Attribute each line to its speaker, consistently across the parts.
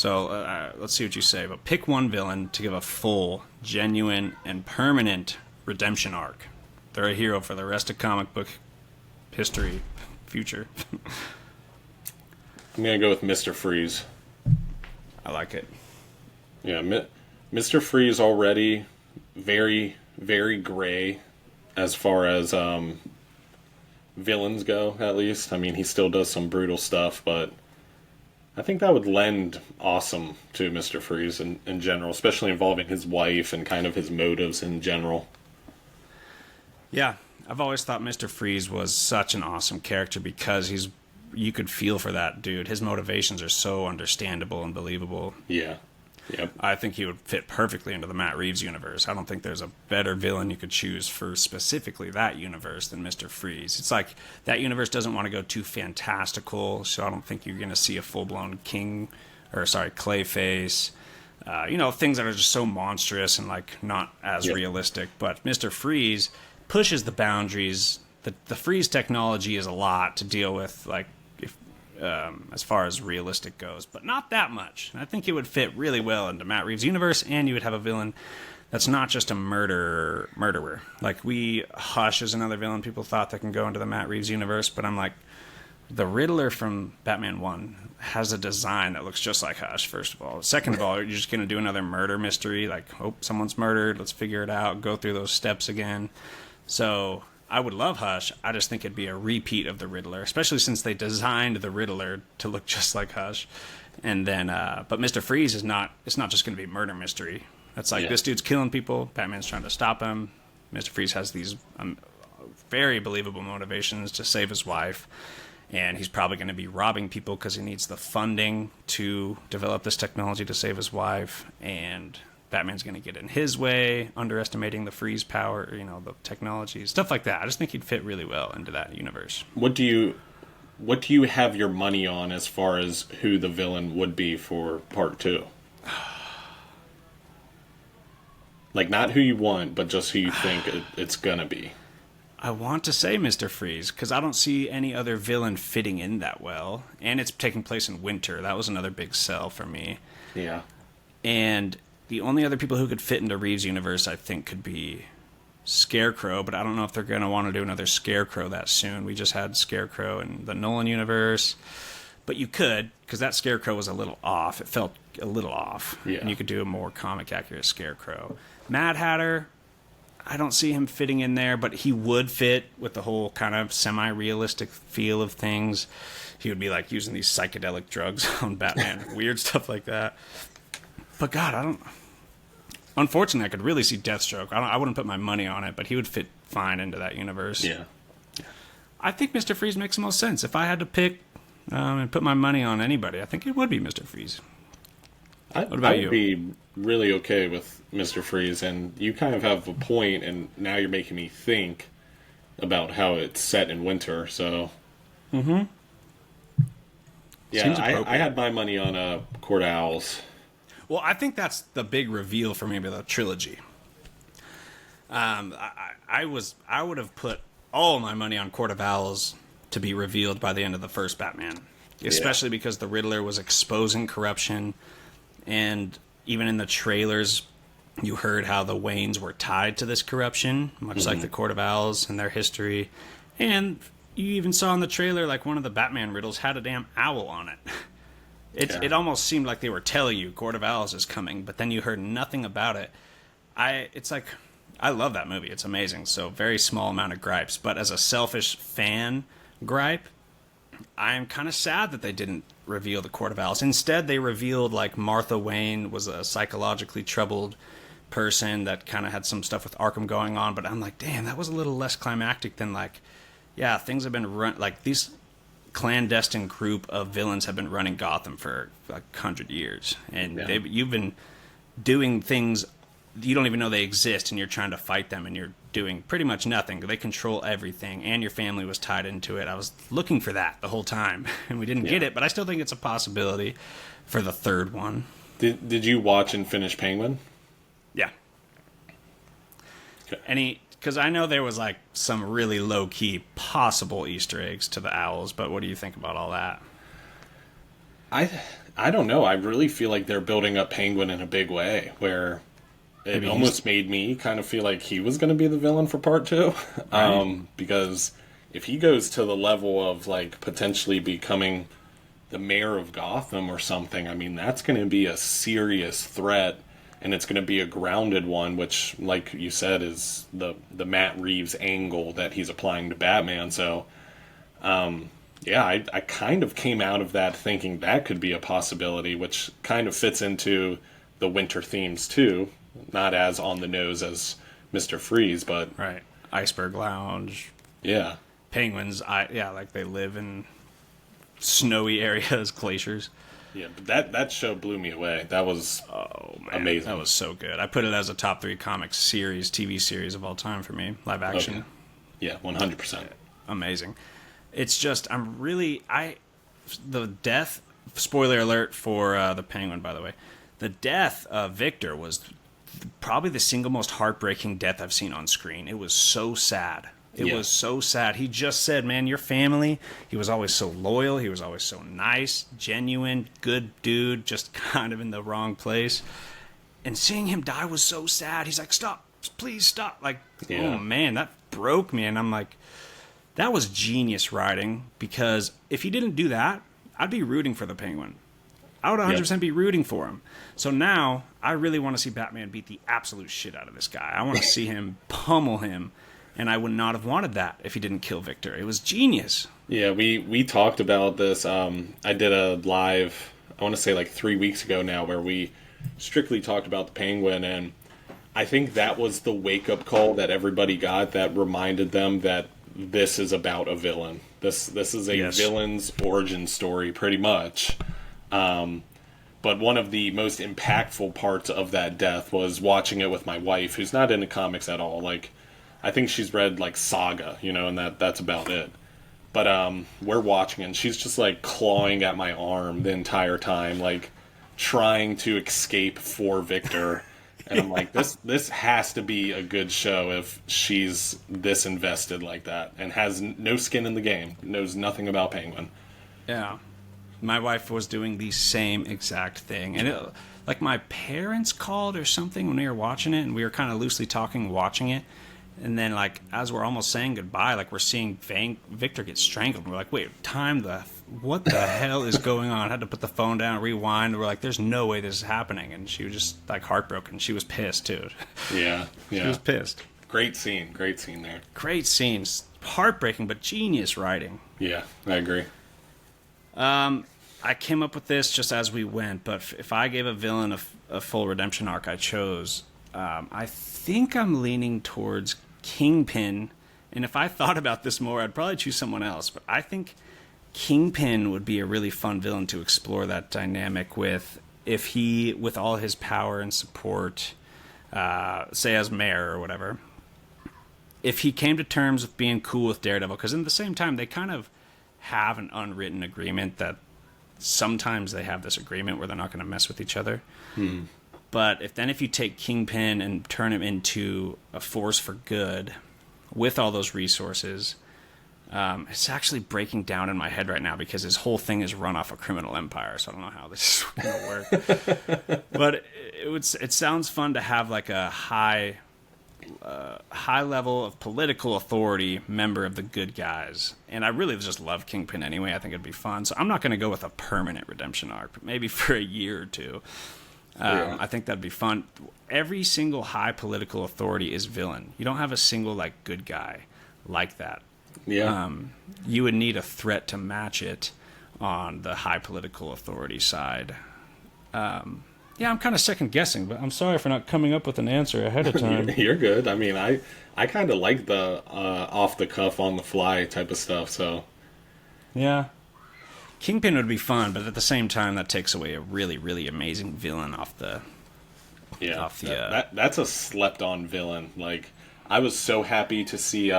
Speaker 1: So let's see what you say. But pick one villain to give a full, genuine, and permanent redemption arc. They're a hero for the rest of comic book history, future.
Speaker 2: I'm gonna go with Mr. Freeze.
Speaker 1: I like it.
Speaker 2: Yeah, Mr. Freeze already very, very gray as far as villains go, at least. I mean, he still does some brutal stuff, but I think that would lend awesome to Mr. Freeze in general, especially involving his wife and kind of his motives in general.
Speaker 1: Yeah, I've always thought Mr. Freeze was such an awesome character because you could feel for that dude. His motivations are so understandable and believable.
Speaker 2: Yeah. Yep.
Speaker 1: I think he would fit perfectly into the Matt Reeves universe. I don't think there's a better villain you could choose for specifically that universe than Mr. Freeze. It's like that universe doesn't want to go too fantastical, so I don't think you're going to see a full-blown Clayface. Things that are just so monstrous and like not as realistic. But Mr. Freeze pushes the boundaries. The freeze technology is a lot to deal with, like as far as realistic goes, but not that much. And I think it would fit really well into Matt Reeves' universe, and you would have a villain that's not just a murderer. Like Hush is another villain people thought that can go into the Matt Reeves universe, but I'm like, the Riddler from Batman 1 has a design that looks just like Hush, first of all. Second of all, you're just going to do another murder mystery, like, oh, someone's murdered, let's figure it out, go through those steps again. So I would love Hush. I just think it'd be a repeat of the Riddler, especially since they designed the Riddler to look just like Hush. And then, but Mr. Freeze it's not just going to be murder mystery. That's like, this dude's killing people, Batman's trying to stop him. Mr. Freeze has these very believable motivations to save his wife. And he's probably going to be robbing people because he needs the funding to develop this technology to save his wife. And Batman's going to get in his way, underestimating the Freeze power, the technology, stuff like that. I just think he'd fit really well into that universe.
Speaker 2: What do you have your money on as far as who the villain would be for part 2? Like, not who you want, but just who you think it's going to be.
Speaker 1: I want to say Mr. Freeze, because I don't see any other villain fitting in that well. And it's taking place in winter. That was another big sell for me.
Speaker 2: Yeah.
Speaker 1: And the only other people who could fit into Reeves' universe, I think, could be Scarecrow, but I don't know if they're going to want to do another Scarecrow that soon. We just had Scarecrow in the Nolan universe. But you could, because that Scarecrow was a little off. It felt a little off.
Speaker 2: Yeah.
Speaker 1: And you could do a more comic-accurate Scarecrow. Mad Hatter, I don't see him fitting in there, but he would fit with the whole kind of semi-realistic feel of things. He would be like using these psychedelic drugs on Batman. Weird stuff like that. But God, unfortunately, I could really see Deathstroke. I wouldn't put my money on it, but he would fit fine into that universe.
Speaker 2: Yeah.
Speaker 1: I think Mr. Freeze makes the most sense. If I had to pick and put my money on anybody, I think it would be Mr. Freeze.
Speaker 2: What about you? I would be really okay with Mr. Freeze, and you kind of have a point, and now you're making me think about how it's set in winter, so...
Speaker 1: Mm-hmm.
Speaker 2: Yeah, I had my money on Court of Owls.
Speaker 1: Well, I think that's the big reveal for maybe the trilogy. I would have put all my money on Court of Owls to be revealed by the end of the first Batman, especially because the Riddler was exposing corruption, and even in the trailers, you heard how the Waynes were tied to this corruption, much like the Court of Owls and their history, and you even saw in the trailer like one of the Batman riddles had a damn owl on it. It almost seemed like they were telling you Court of Owls is coming, but then you heard nothing about it. It's like, I love that movie. It's amazing. So very small amount of gripes. But as a selfish fan gripe, I'm kind of sad that they didn't reveal the Court of Owls. Instead, they revealed like Martha Wayne was a psychologically troubled person that kind of had some stuff with Arkham going on. But I'm like, damn, that was a little less climactic than like, yeah, things have been run like these clandestine group of villains have been running Gotham for like 100 years, and you've been doing things you don't even know they exist, and you're trying to fight them, and you're doing pretty much nothing. They control everything, and your family was tied into it. I was looking for that the whole time, and we didn't get it, but I still think it's a possibility for the third one.
Speaker 2: Did you watch and finish Penguin?
Speaker 1: Yeah.
Speaker 2: Okay.
Speaker 1: Because I know there was like some really low-key possible Easter eggs to the owls, but what do you think about all that?
Speaker 2: I I don't know. I really feel like they're building up Penguin in a big way, where it
Speaker 1: Maybe
Speaker 2: almost made me kind of feel like he was going to be the villain for part two.
Speaker 1: Right.
Speaker 2: Because if he goes to the level of like potentially becoming the mayor of Gotham or something, I mean, that's going to be a serious threat, and it's going to be a grounded one, which, like you said, is the Matt Reeves angle that he's applying to Batman. So, yeah, I kind of came out of that thinking that could be a possibility, which kind of fits into the winter themes too. Not as on the nose as Mr. Freeze, but
Speaker 1: Right. Iceberg Lounge,
Speaker 2: yeah.
Speaker 1: penguins. Yeah, like they live in snowy areas, glaciers.
Speaker 2: Yeah, but that show blew me away. That was
Speaker 1: Oh man,
Speaker 2: amazing.
Speaker 1: that was so good. I put it as a top 3 comic series, TV series of all time for me. Live action,
Speaker 2: Okay. Yeah, 100%.
Speaker 1: amazing. It's just the death. Spoiler alert for the Penguin, by the way. The death of Victor was probably the single most heartbreaking death I've seen on screen. It was so sad. It
Speaker 2: Yeah.
Speaker 1: was so sad. He just said, man, your family, he was always so loyal. He was always so nice, genuine, good dude, just kind of in the wrong place. And seeing him die was so sad. He's like, stop, please stop. Like,
Speaker 2: Yeah.
Speaker 1: oh man, that broke me. And I'm like, that was genius writing, because if he didn't do that, I'd be rooting for the Penguin. I would 100% be rooting for him. So now I really want to see Batman beat the absolute shit out of this guy. I want to see him pummel him, and I would not have wanted that if he didn't kill Victor. It was genius.
Speaker 2: Yeah, we talked about this. I did a live, I want to say like 3 weeks ago now, where we strictly talked about the Penguin, and I think that was the wake-up call that everybody got that reminded them that this is about a villain. This is a
Speaker 1: Yes.
Speaker 2: villain's origin story, pretty much. But one of the most impactful parts of that death was watching it with my wife, who's not into comics at all. Like, I think she's read like Saga, and that's about it. But we're watching, and she's just like clawing at my arm the entire time, like trying to escape for Victor. And I'm like, this has to be a good show if she's this invested like that and has no skin in the game, knows nothing about Penguin.
Speaker 1: Yeah. My wife was doing the same exact thing. And like my parents called or something when we were watching it, and we were kind of loosely talking watching it. And then, like, as we're almost saying goodbye, like, we're seeing Victor get strangled. And we're like, wait, what the hell is going on? I had to put the phone down, rewind. We're like, there's no way this is happening. And she was just, like, heartbroken. She was pissed, too.
Speaker 2: Yeah,
Speaker 1: She
Speaker 2: yeah.
Speaker 1: was pissed.
Speaker 2: Great scene there.
Speaker 1: Great scenes. Heartbreaking, but genius writing.
Speaker 2: Yeah, I agree.
Speaker 1: I came up with this just as we went, but if I gave a villain a full redemption arc, I chose. I think I'm leaning towards Kingpin, and if I thought about this more, I'd probably choose someone else. But I think Kingpin would be a really fun villain to explore that dynamic with, if he, with all his power and support, say as mayor or whatever, if he came to terms with being cool with Daredevil, because in the same time they kind of have an unwritten agreement that sometimes they have this agreement where they're not going to mess with each other. But if you take Kingpin and turn him into a force for good with all those resources, it's actually breaking down in my head right now because his whole thing is run off a criminal empire. So I don't know how this is going to work. But it sounds fun to have like a high level of political authority member of the good guys. And I really just love Kingpin anyway. I think it'd be fun. So I'm not going to go with a permanent redemption arc, but maybe for a year or two.
Speaker 2: Yeah.
Speaker 1: I think that'd be fun. Every single high political authority is villain. You don't have a single like good guy like that.
Speaker 2: Yeah.
Speaker 1: You would need a threat to match it on the high political authority side. Yeah, I'm kind of second guessing, but I'm sorry for not coming up with an answer ahead of time.
Speaker 2: You're good. I mean, I kind of like the off the cuff, on the fly type of stuff. So
Speaker 1: Yeah. Kingpin would be fun, but at the same time, that takes away a really, really amazing villain off the.
Speaker 2: yeah,
Speaker 1: Off the,
Speaker 2: that's a slept on villain. Like, I was so happy to see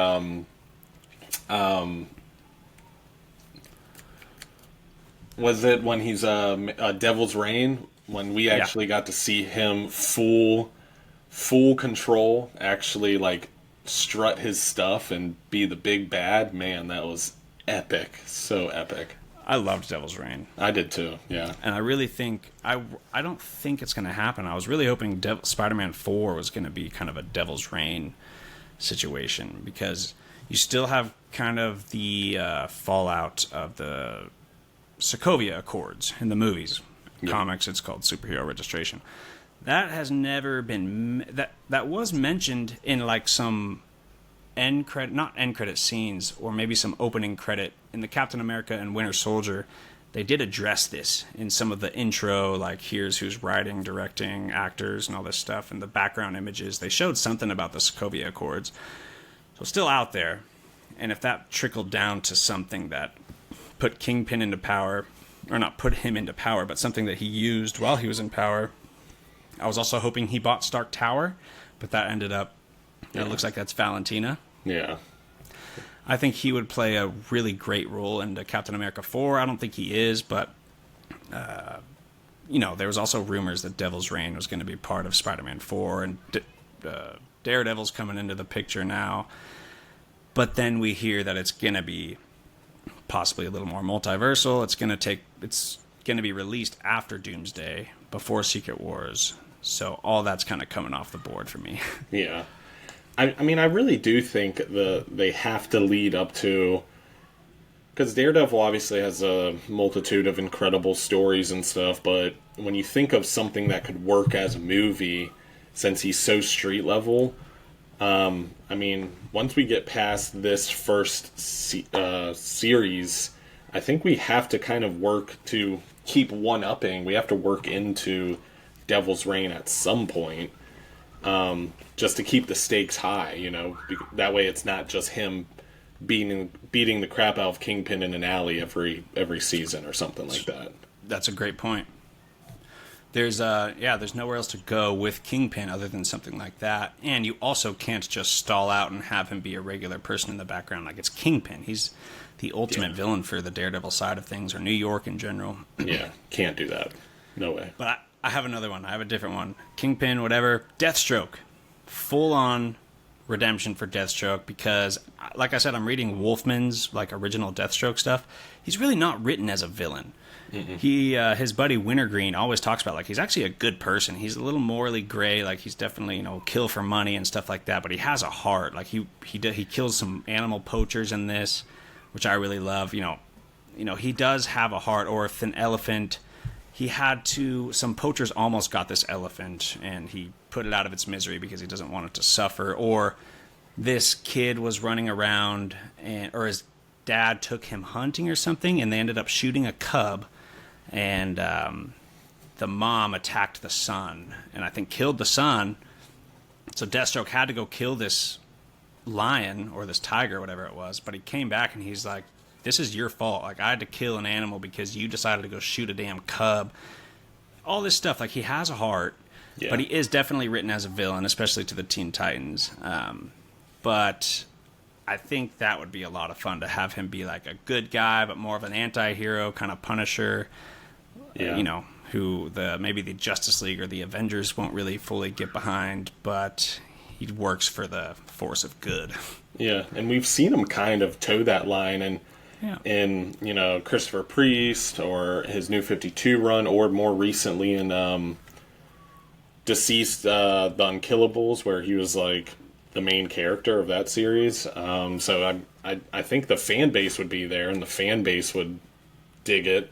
Speaker 2: was it when he's Devil's Reign, when we actually got to see him full control, actually like strut his stuff and be the big bad? Man, that was epic. So epic.
Speaker 1: I loved Devil's Reign.
Speaker 2: I did too. Yeah.
Speaker 1: And I really think I don't think it's going to happen. I was really hoping Spider-Man 4 was going to be kind of a Devil's Reign situation, because you still have kind of the fallout of the Sokovia Accords in the movies.
Speaker 2: Yeah.
Speaker 1: Comics, it's called Superhero Registration. That has never been that was mentioned in like some not end credit scenes, or maybe some opening credit in the Captain America and Winter Soldier. They did address this in some of the intro, like here's who's writing, directing, actors, and all this stuff, and the background images. They showed something about the Sokovia Accords. So still out there. And if that trickled down to something that put Kingpin into power, or not put him into power, but something that he used while he was in power. I was also hoping he bought Stark Tower, but that ended up, it looks like that's Valentina.
Speaker 2: Yeah.
Speaker 1: I think he would play a really great role in Captain America 4. I don't think he is, but, there was also rumors that Devil's Reign was going to be part of Spider-Man 4, and Daredevil's coming into the picture now. But then we hear that it's going to be possibly a little more multiversal. It's going to be released after Doomsday, before Secret Wars. So all that's kind of coming off the board for me.
Speaker 2: Yeah. I mean, I really do think they have to lead up to... Because Daredevil obviously has a multitude of incredible stories and stuff, but when you think of something that could work as a movie, since he's so street level... I mean, once we get past this first series, I think we have to kind of work to keep one-upping. We have to work into Devil's Reign at some point, just to keep the stakes high, That way it's not just him beating the crap out of Kingpin in an alley every season or something like that.
Speaker 1: That's a great point. There's nowhere else to go with Kingpin other than something like that. And you also can't just stall out and have him be a regular person in the background. Like, it's Kingpin. He's the ultimate villain for the Daredevil side of things, or New York in general.
Speaker 2: Yeah, can't do that. No way.
Speaker 1: But I have another one. I have a different one. Kingpin, whatever. Deathstroke. Full-on redemption for Deathstroke, because, like I said, I'm reading Wolfman's original Deathstroke stuff. He's really not written as a villain. Mm-mm. His buddy Wintergreen always talks about he's actually a good person. He's a little morally gray, he's definitely kill for money and stuff like that. But he has a heart. He kills some animal poachers in this, which I really love. He does have a heart. Or if an elephant, some poachers almost got this elephant, and he put it out of its misery because he doesn't want it to suffer. Or this kid was running around, or his dad took him hunting or something, and they ended up shooting a cub. And the mom attacked the son, and I think killed the son. So Deathstroke had to go kill this lion or this tiger, or whatever it was. But he came back and he's like, "This is your fault. I had to kill an animal because you decided to go shoot a damn cub." All this stuff. He has a heart, but he is definitely written as a villain, especially to the Teen Titans. But I think that would be a lot of fun to have him be a good guy, but more of an anti-hero, kind of Punisher.
Speaker 2: Yeah.
Speaker 1: Who maybe the Justice League or the Avengers won't really fully get behind, but he works for the force of good.
Speaker 2: Yeah, and we've seen him kind of toe that line in Christopher Priest, or his New 52 run, or more recently in Deceased, The Unkillables, where he was the main character of that series. So I think the fan base would be there, and the fan base would dig it.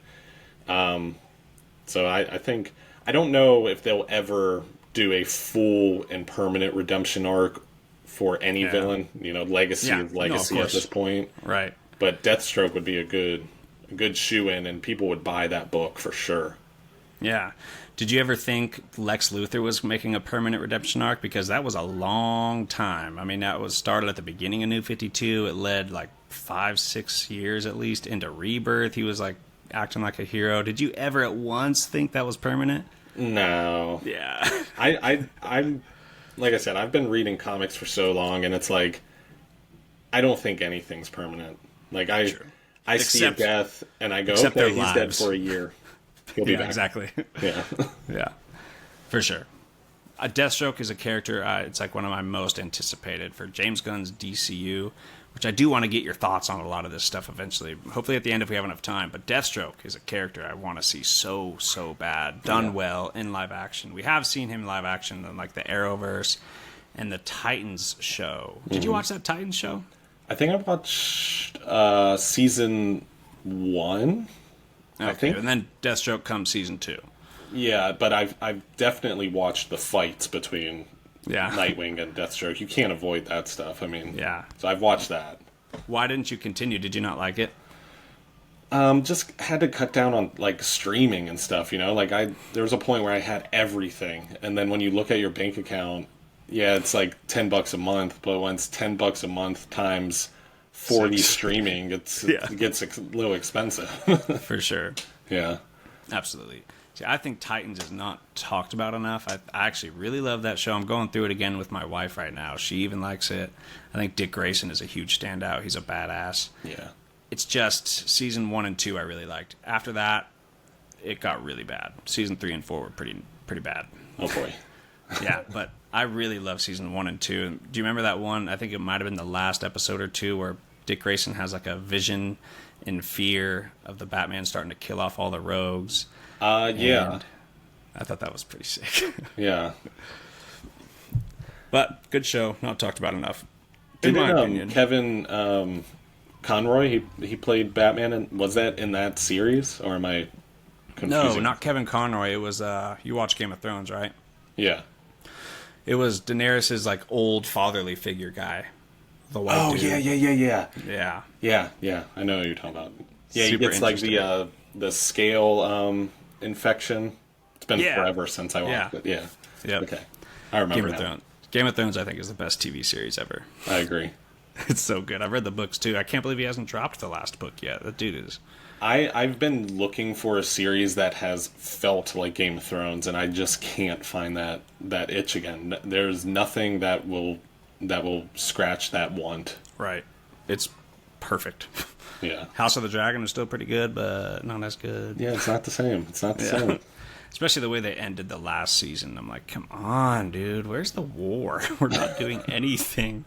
Speaker 2: So I think, I don't know if they'll ever do a full and permanent redemption arc for any villain. Legacy is legacy at this point.
Speaker 1: Right.
Speaker 2: But Deathstroke would be a good shoe-in, and people would buy that book for sure.
Speaker 1: Yeah. Did you ever think Lex Luthor was making a permanent redemption arc? Because that was a long time. I mean, that was started at the beginning of New 52. It led 5-6 years at least into Rebirth. He was acting like a hero. Did you ever at once think that was permanent?
Speaker 2: No.
Speaker 1: Yeah.
Speaker 2: I'm like I said, I've been reading comics for so long, and it's I don't think anything's permanent. I see a death, and I go, okay, he's dead for a year. He'll be back.
Speaker 1: Exactly.
Speaker 2: Yeah.
Speaker 1: Yeah. For sure. Deathstroke is a character, it's one of my most anticipated for James Gunn's DCU. which I do want to get your thoughts on a lot of this stuff eventually. Hopefully at the end if we have enough time. But Deathstroke is a character I want to see so bad done well in live action. We have seen him in live action in like the Arrowverse and the Titans show. Did you watch that Titans show?
Speaker 2: I think I watched season 1.
Speaker 1: Okay,
Speaker 2: I think.
Speaker 1: and then Deathstroke comes season 2.
Speaker 2: Yeah, but I've definitely watched the fights between
Speaker 1: Yeah.
Speaker 2: Nightwing and Deathstroke. You can't avoid that stuff. I mean,
Speaker 1: Yeah.
Speaker 2: So I've watched that.
Speaker 1: Why didn't you continue? Did you not like it?
Speaker 2: Just had to cut down on like streaming and stuff. Like there was a point where I had everything, and then when you look at your bank account, yeah, it's like $10 a month. But when it's $10 a month times 40 streaming, it gets a little expensive.
Speaker 1: For sure.
Speaker 2: Yeah.
Speaker 1: Absolutely. See, I think Titans is not talked about enough. I actually really love that show. I'm going through it again with my wife right now. She even likes it. I think Dick Grayson is a huge standout. He's a badass.
Speaker 2: Yeah.
Speaker 1: It's just season 1 and 2 I really liked. After that, it got really bad. Season 3 and 4 were pretty bad.
Speaker 2: Oh boy.
Speaker 1: Yeah, but I really love season 1 and 2. Do you remember that one? I think it might have been the last episode or two where Dick Grayson has like a vision in fear of the Batman starting to kill off all the rogues.
Speaker 2: Yeah.
Speaker 1: And I thought that was pretty sick.
Speaker 2: Yeah.
Speaker 1: But good show, not talked about enough. In
Speaker 2: Didn't
Speaker 1: my opinion.
Speaker 2: Kevin Conroy, he played Batman, and was that in that series, or am I confusing?
Speaker 1: No, not Kevin Conroy. It was you watch Game of Thrones, right?
Speaker 2: Yeah.
Speaker 1: It was Daenerys's like old fatherly figure guy. The white dude.
Speaker 2: Yeah.
Speaker 1: Yeah.
Speaker 2: Yeah. I know what you're talking about. Yeah,
Speaker 1: Super
Speaker 2: he gets like
Speaker 1: interesting.
Speaker 2: the scale infection. It's been
Speaker 1: Yeah.
Speaker 2: forever since I watched
Speaker 1: Yeah.
Speaker 2: it. Yeah.
Speaker 1: Yep.
Speaker 2: Okay. I remember
Speaker 1: Game of
Speaker 2: now.
Speaker 1: Thrones. Game of Thrones, I think, is the best TV series ever.
Speaker 2: I agree.
Speaker 1: It's so good. I've read the books too. I can't believe he hasn't dropped the last book yet. That dude is.
Speaker 2: I've been looking for a series that has felt like Game of Thrones, and I just can't find that itch again. There's nothing that will scratch that want.
Speaker 1: Right. It's perfect.
Speaker 2: Yeah.
Speaker 1: House of the Dragon is still pretty good, but not as good.
Speaker 2: Yeah, it's not the same. It's not the same.
Speaker 1: Especially the way they ended the last season. I'm like, come on, dude. Where's the war? We're not doing anything.